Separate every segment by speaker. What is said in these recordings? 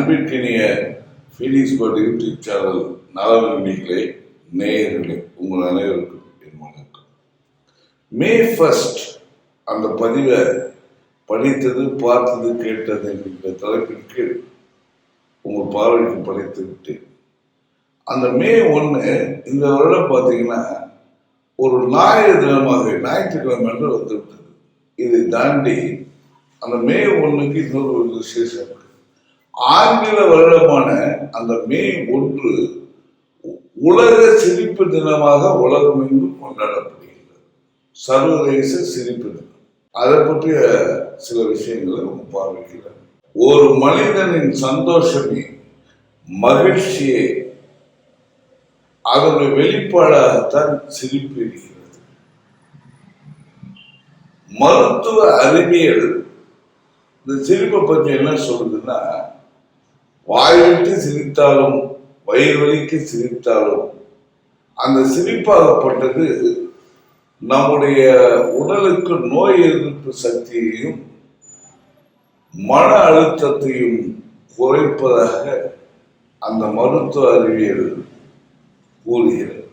Speaker 1: அன்பிற்கினிய feelings but YouTube channel நலவிரும்பிகளே, நேயர்களே, உங்கள் அனைவருக்கும் என் வணக்கம். மே 1 அந்த பதிவை படித்தது, பார்த்தது, கேட்டது என்கிற தலைப்பிற்கு உங்கள் பார்வைக்கு படைத்து விட்டேன். அந்த மே 1 இந்த வருடம் பார்த்தீங்கன்னா ஒரு ஞாயிறு தினமாக ஞாயிற்றுக்கிழமை என்று வந்துவிட்டது. இதை தாண்டி அந்த மே 1க்கு இன்னொரு ஒரு விசேஷம் இருக்கு. ஆங்கில வருடமான அந்த மே 1 உலக சிரிப்பு தினமாக உலகமெங்கும் கொண்டாடப்படுகிறது. சர்வதேச சிரிப்பு தினம். அதை பற்றிய சில விஷயங்களை பார்வைக்கிறார். ஒரு மனிதனின் சந்தோஷமே, மகிழ்ச்சியே, அதனுடைய வெளிப்பாடாகத்தான் சிரிப்பு இருக்கிறது. மருத்துவ அறிவியல் இந்த சிரிப்பை பற்றி என்ன சொல்லுதுன்னா, வாய்விட்டு சிரித்தாலும் வயிறு வலிக்கு சிரித்தாலும் அந்த சிரிப்பாகப்பட்டது நம்முடைய உடலுக்கு நோய் எதிர்ப்பு சக்தியையும் மன அழுத்தத்தையும் குறைப்பதாக அந்த மருத்துவ அறிவியல் கூறுகிறது.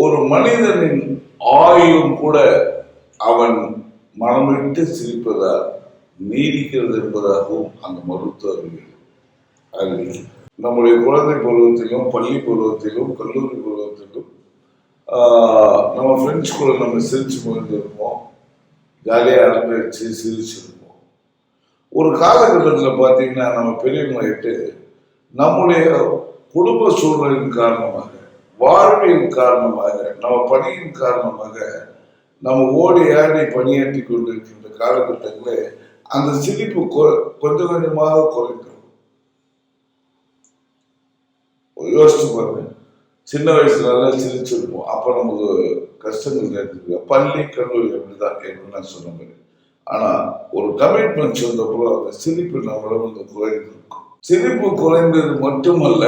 Speaker 1: ஒரு மனிதனின் ஆயுளும் கூட அவன் மனமிட்டு சிரிப்பதால் நீடிக்கிறது என்பதாகவும் அந்த மருத்துவ அறிவியல் அறிவியல். நம்முடைய குழந்தை பருவத்திலும், பள்ளி பருவத்திலும், கல்லூரி பருவத்திலும் நம்ம ஃப்ரெண்ட்ஸ் கூட நம்ம சிரிச்சு போயிருந்திருப்போம், ஜாலியாக அரட்டடிச்சு சிரிச்சிருப்போம். ஒரு காலகட்டத்தில் பார்த்தீங்கன்னா நம்ம பெரியவங்கள்கிட்ட நம்முடைய குடும்ப சூழலின் காரணமாக, வாழ்வியல் காரணமாக, நம்ம பணியின் காரணமாக நம்ம ஓடி ஆடி பணியாற்றி கொண்டிருக்கின்ற காலகட்டங்களில் அந்த சிரிப்பு கொஞ்சம் கொஞ்சமாக குறைக்கும். யோசிச்சு பாருங்க, சின்ன வயசுல எல்லாம் சிரிச்சிருப்போம். அப்போ நமக்கு கஷ்டங்கள் நேர்த்துக்கு பள்ளி கல்லூரி அப்படிதான் என்று நான் சொன்ன மாதிரி. ஆனா ஒரு கமிட்மெண்ட் வந்தப்போ அந்த சிரிப்பு நம்மள வந்து குறைந்திருக்கும். சிரிப்பு குறைந்தது மட்டுமல்ல,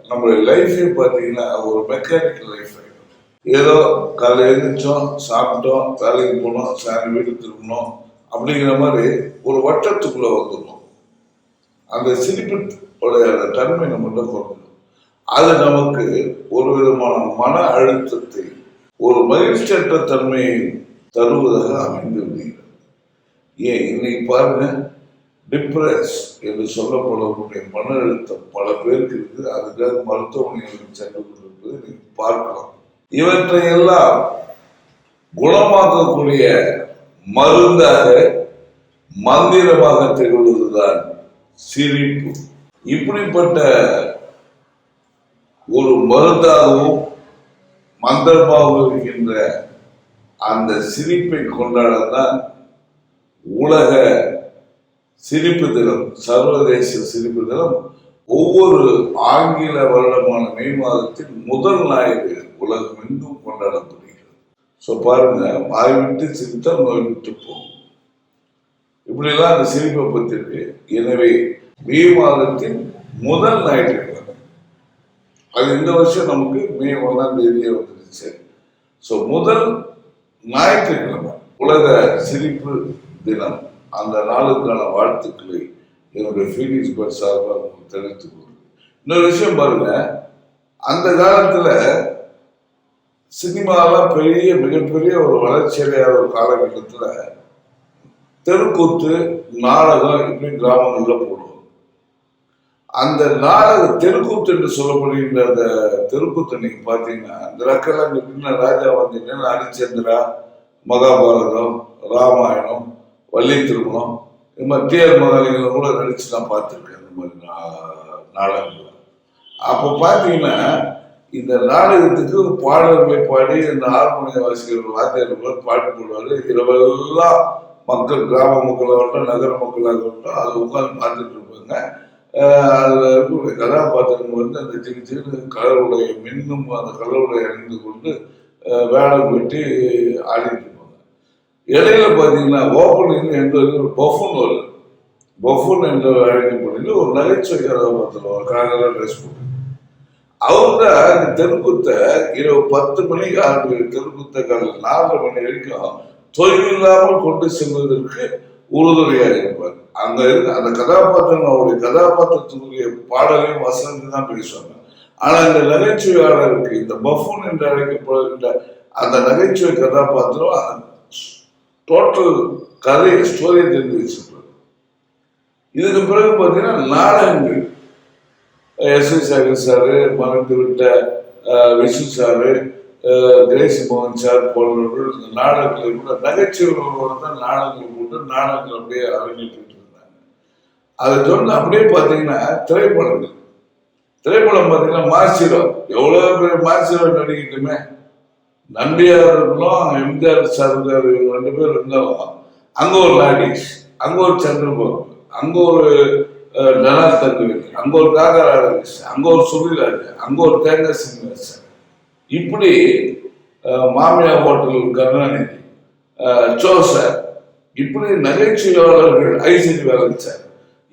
Speaker 1: நம்மளுடைய லைஃபே பார்த்தீங்கன்னா ஒரு மெக்கானிக்கல் லைஃப் ஆகிடும். ஏதோ காலை எழுந்திரிச்சோம், சாப்பிட்டோம், வேலைக்கு போனோம், சாயந்தரம் வீட்டுக்கு திரும்பணும் அப்படிங்கிற மாதிரி ஒரு வட்டத்துக்குள்ள வந்துடும். அந்த சிரிப்புடைய தன்மை நம்மகிட்ட குறைஞ்சிடும். அது நமக்கு ஒரு விதமான மன அழுத்தத்தை, ஒரு மகிழ்ச்சியற்ற தன்மையை தருவதாக அமைந்து விடுகிறது. ஏன் இன்னைக்கு பாருங்க, டிப்ரெஸ் என்று சொல்லப்படக்கூடிய மன அழுத்தம் பல பேருக்கு இருக்குது. அதுக்காக மருத்துவமனைகளுக்கு சென்று கொண்டிருப்பது நீங்க பார்க்கலாம். இவற்றையெல்லாம் குணமாக்கக்கூடிய மருந்தாக, மந்திரமாக திகழ்வதுதான் சிரிப்பு. இப்படிப்பட்ட ஒரு மருந்தாகவும் மந்திரமாகவும் இருக்கின்ற அந்த சிரிப்பை கொண்டாடத்தான் உலக சிரிப்பு தினம், சர்வதேச சிரிப்பு தினம் ஒவ்வொரு ஆங்கில வருடமான மே மாதத்தின் முதல் ஞாயிறு உலகம் எங்கும் கொண்டாடப்படுகிறது. ஸோ பாருங்க, வாய் விட்டு சிரித்தால் நோய் விட்டு போகும். இப்படிலாம் அந்த சிரிப்பை பற்றி இருக்கு. எனவே மே மாதத்தின் முதல் ஞாயிற்றுக்கிழமை, அது இந்த வருஷம் நமக்கு மே 1 வந்துருச்சு. ஸோ முதல் ஞாயிற்றுக்கிழமை உலக சிரிப்பு தினம். அந்த நாளுக்கான வாழ்த்துக்களை என்னுடைய ஃபீலிங்ஸ் பட் சார்பாக உங்களுக்கு தெரிவித்துக் கொள்கிறேன். இன்னொரு விஷயம் பாருங்க, அந்த காலத்துல சினிமாலாம் மிகப்பெரிய ஒரு வளர்ச்சியடையாத ஒரு காலகட்டத்துல தெருக்கூத்து, நாடகம் இப்படி கிராமங்கள்ல போடுவோம். அந்த நாடக தெருக்கூத்து என்று சொல்லப்படுகின்ற அந்த தெருக்கூத்து நீங்க பாத்தீங்கன்னா, இந்த ரக்கெல்லாம் பின்ன ராஜா வந்தீங்கன்னா ஹரிச்சந்திரா, மகாபாரதம், ராமாயணம், வள்ளி திருமணம், இது மாதிரி டிஆர் மகாலிங்க கூட நடிச்சு நான் பார்த்துருக்கேன். இந்த மாதிரி நாடகங்கள். அப்போ பார்த்தீங்கன்னா இந்த நாடகத்துக்கு பாடல்களை பாடி இந்த ஹார்மோனிய வாசிகள் வாத்தியார்கள் பாட்டு போடுவாரு. இரவெல்லாம் மக்கள், கிராம மக்களாகட்டும், நகர மக்களாகட்டும், அதை உட்காந்து பார்த்துட்டு இருப்பாங்க. அதில் இருக்கக்கூடிய கதாபாத்திரங்கள் வந்து அந்த சின்ன கடவுளுடைய மின்னும் அந்த கடவுளை அணிந்து கொண்டு வேடம் வெட்டி ஆடிட்டு இருப்பாங்க. இடையில பார்த்தீங்கன்னா ஓப்பனிங் என்ற ஒரு பஃபூன் வருது. பஃபூன் என்று அழைக்கப்படுகிறது ஒரு நகைச்சுவை கதாபாத்திரம், ஒரு காங்கரா ட்ரெஸ் போட்டு. அவர் தான் இந்த தெருக்கூத்தை இரவு 10 மணிக்கு ஆரம்பிக்கிற தெருக்கூத்தை காலையில் 4:30 மணி வரைக்கும் தொய்வில்லாமல் கொண்டு செல்வதற்கு உறுதுணையாக இருப்பார். அங்க இருக்க அந்த கதாபாத்திரம் அவருடைய கதாபாத்திரத்துக்குரிய பாடலையும் வசனத்தை தான் பேசுவாங்க. ஆனா இந்த நகைச்சுவையாளருக்கு இந்த பஃபூன் என்று அழைக்கப்படுகின்ற அந்த நகைச்சுவை கதாபாத்திரம் டோட்டல் கதை ஸ்டோரியை தெரிந்து வச்சிருப்பாரு. இதுக்கு பிறகு பார்த்தீங்கன்னா நாடகங்கள் எஸ் வி சேகர் சாரு, மறைந்து விட்ட விஷ்ணு சாரு, கிரேசி மோகன் சார் போன்றவர்கள் இந்த நாடகங்களை கூட நகைச்சுவைகளோடு தான் நாடகங்கள் போட்டு நாடகங்கள் அப்படியே அரங்கேற்றிட்டு இருந்தாங்க. அதை சொன்ன அப்படியே பார்த்தீங்கன்னா திரைப்படம் பார்த்தீங்கன்னா மாசிரோ எவ்வளோ பெரிய மாசிரோ நடிக்கட்டுமே, நம்பியார் இருக்கணும், எம்ஜிஆர் சார் இவங்க 2 பேர் இருந்தாலும் அங்கே ஒரு லாடிஸ், அங்கே ஒரு சந்திரபாபு, அங்கே ஒரு தனா தங்குவேல், அங்கே ஒரு காகராஜ், அங்கே ஒரு சுருளிராஜ், அங்கே ஒரு தேங்காய் சீனிவாசன், இப்படி மாமியா ஹோட்டல் கருணாநிதி, சார், இப்படி நகைச்சுவையாளர்கள் ஐசிடி வேலன் சார்,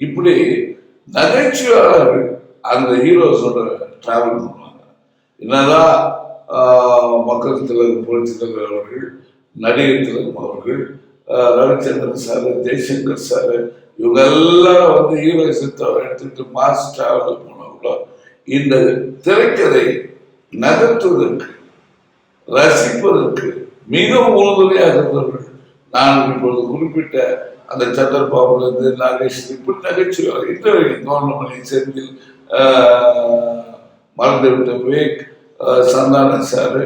Speaker 1: இப்படி நகைச்சுவையாளர்கள் அந்த ஹீரோஸோட டிராவல் பண்ணுவாங்க. என்னதான் மக்கள் திலகம் புரட்சி தலைவர் அவர்கள், நடிகர் திலகம் அவர்கள், ரவிச்சந்திரன் சார், ஜெய்சங்கர் சார், இவங்க எல்லாரும் வந்து ஹீரோயிசத்தை எடுத்துட்டு மாஸ் டிராவல் போனவங்களோ இந்த திரைக்கதை நகர்த்துவதற்கு ரசிப்பதற்கு மிகவும் உறுதுணையாக இருந்தவர்கள். நான் இப்பொழுது குறிப்பிட்ட அந்த சந்திரபாபுல இருந்து நாகேஷ், இப்படி நகைச்சுவை இன்றைய கவுண்டமணி, செந்தில், மறந்துவிட்ட விவேக், சந்தான சாரு,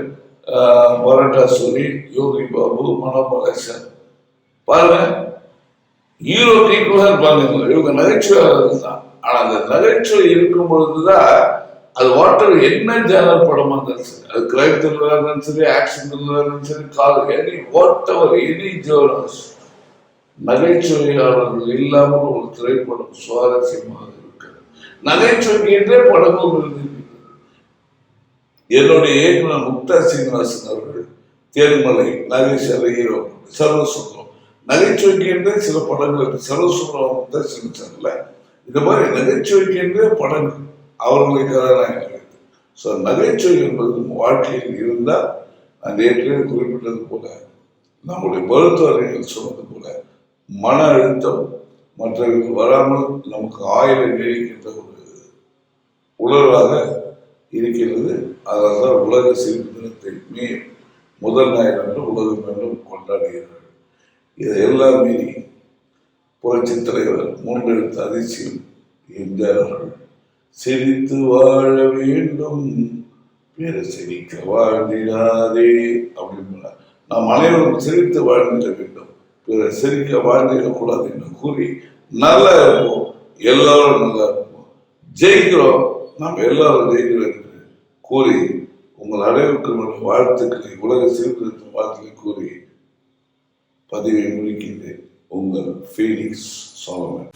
Speaker 1: மொரட்டா சூரி, யோகி பாபு, மனோபலேசன், பாருங்க ஹீரோக்கு ஈக்குவலாக இருப்பாங்க. இவங்க நகைச்சுவையாளர்கள் தான். ஆனா அந்த நகைச்சுவை இருக்கும் பொழுதுதான் அது வாட்டர் என்ன ஜேனர் படமா இருந்தாலும் சரி, அது கிரைம் த்ரில்லராக இருந்தாலும் சரி, ஆக்ஷன் த்ரில்லராக இருந்தாலும் சரி, any whatever any journals, நகைச்சுவையாளர்கள் இல்லாமல் ஒரு திரைப்படம் சுவாரஸ்யமாக இருக்கிறது. நகைச்சுவைக்கு என்றே படமும் இருந்திருக்கிறது. என்னுடைய இயக்குனர் முக்தா சீனிவாசன் அவர்கள் தேர்மலை, நாகேஸ்வர ஹீரோ, சர்வசுந்தரம், நகைச்சுவைக்கு என்றே சில படங்கள், சர்வசுந்தரம் முக்தா சீனிவாசன்ல இந்த மாதிரி நகைச்சுவைக்கு என்றே படங்கள் அவர்களை கதாநாயகர்கள். ஸோ நகைச்சுவை என்பது வாழ்க்கையில் இருந்தால், நான் ஏற்கனவே குறிப்பிட்டது போல, நம்முடைய மருத்துவர்கள் சொன்னது போல, மன அழுத்தம் மற்றவர்கள் வராமல் நமக்கு ஆயுளை நீடிக்கின்ற ஒரு உணர்வாக இருக்கிறது. அதனால தான் உலக சிரிப்பு தினத்தை முதல் ஞாயிறு என்று உலகம் என்றும் கொண்டாடுகிறார்கள். இதையெல்லாம் மீறி புரட்சி தலைவர் 3 எழுத்து அதிசயம் எம்ஜிஆர் அவர்கள் சிரித்து வாழ வேண்டும், பிற சிரிக்க வாழ்ந்திடாதே அப்படின்னு, நாம் அனைவரும் சிரித்து வாழ்ந்திட வேண்டும், பிற சிரிக்க வாழ்ந்திடக்கூடாது என்று கூறி நல்லா இருப்போம், எல்லாரும் நல்லா இருப்போம், ஜெயிக்கிறோம், நாம் எல்லாரும் ஜெயிக்கிறோம் என்று கூறி உங்கள் அனைவருக்கும் வாழ்த்துக்களை, உலக சிரிப்பு வாழ்த்துக்களை கூறி பதிவை முடிக்கின்றேன். உங்கள் ஃபீனிக்ஸ் சாலமன்.